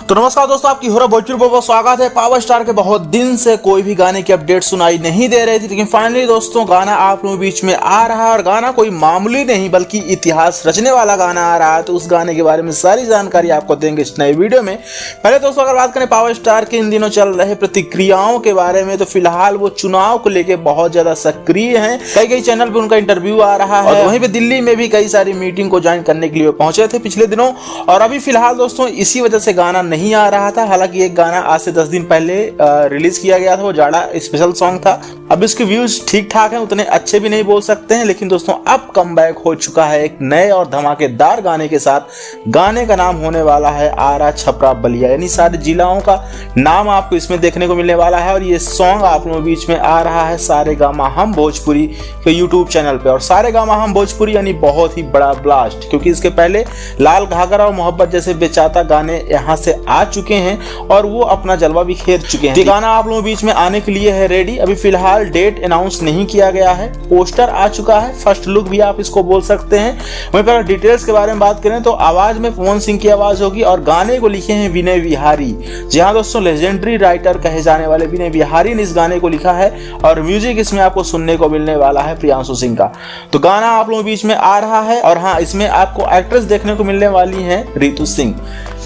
तो नमस्कार दोस्तों, आपकी हो रहा भोजपुरी बहुत स्वागत है। पावर स्टार के बहुत दिन से कोई भी गाने की अपडेट सुनाई नहीं दे रही थी, लेकिन फाइनली दोस्तों गाना आप लोगों के बीच में आ रहा है। और गाना कोई मामूली नहीं बल्कि इतिहास रचने वाला गाना आ रहा है। तो उस गाने के बारे में सारी जानकारी आपको देंगे इस नए वीडियो में। पहले दोस्तों अगर बात करें पावर स्टार के इन दिनों चल रहे प्रतिक्रियाओं के बारे में, तो फिलहाल वो चुनाव को लेकर बहुत ज्यादा सक्रिय है। कई चैनल पे उनका इंटरव्यू आ रहा है। वहीं पे दिल्ली में भी कई सारी मीटिंग को ज्वाइन करने के लिए पहुंचे थे पिछले दिनों। और अभी फिलहाल दोस्तों इसी वजह से गाना नहीं आ रहा था। हालांकि एक गाना आज से 10 दिन पहले रिलीज किया गया था, वो जाड़ा स्पेशल सॉन्ग था। अब इसके व्यूज ठीक ठाक हैं, उतने अच्छे भी नहीं बोल सकते हैं, लेकिन दोस्तों अब कमबैक हो चुका है एक नए और धमाकेदार गाने के साथ। गाने का नाम होने वाला है आरा छपरा बलिया, यानी सारे जिलाओं का नाम आपको इसमें देखने को मिलने वाला है। और ये सॉन्ग आप लोगों के बीच में आ रहा है सारे गामा हम भोजपुरी के यूट्यूब चैनल पे। और सारे गामा हम भोजपुरी यानी बहुत ही बड़ा ब्लास्ट, क्योंकि इसके पहले लाल घाघरा और मोहब्बत जैसे बेचाता गाने यहाँ से आ चुके हैं और वो अपना जलवा भी खेल चुके हैं। ये गाना आप लोगों के बीच में आने के लिए है रेडी। अभी फिलहाल डेट अनाउंस नहीं किया गया है, पोस्टर आ चुका है, फर्स्ट लुक भी आप इसको बोल सकते हैं। वहीं पर डिटेल्स के बारे में बात करें तो आवाज में पवन सिंह की आवाज होगी और गाने को लिखे हैं विनय विहारी। जी हाँ दोस्तों, लेजेंडरी राइटर कहे जाने वाले विनय विहारी ने इस गाने को लिखा है और म्यूजिक इसमें आपको सुनने को मिलने वाला है प्रियांशु सिंह का। तो गाना आप लोगों के बीच में आ रहा है। और हाँ, इसमें आपको एक्ट्रेस देखने को मिलने वाली है ऋतु सिंह।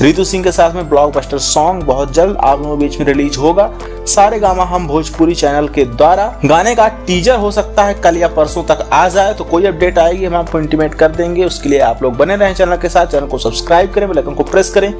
ऋतु सिंह के साथ में ब्लॉकबस्टर सॉन्ग बहुत जल्द आप लोगों के बीच में रिलीज होगा सारे गामा हम भोजपुरी चैनल के द्वारा। गाने का टीजर हो सकता है कल या परसों तक आ जाए। तो कोई अपडेट आएगी हम आपको इंटीमेट कर देंगे। उसके लिए आप लोग बने रहें चैनल के साथ, चैनल को सब्सक्राइब करें, बेल आइकन को प्रेस करें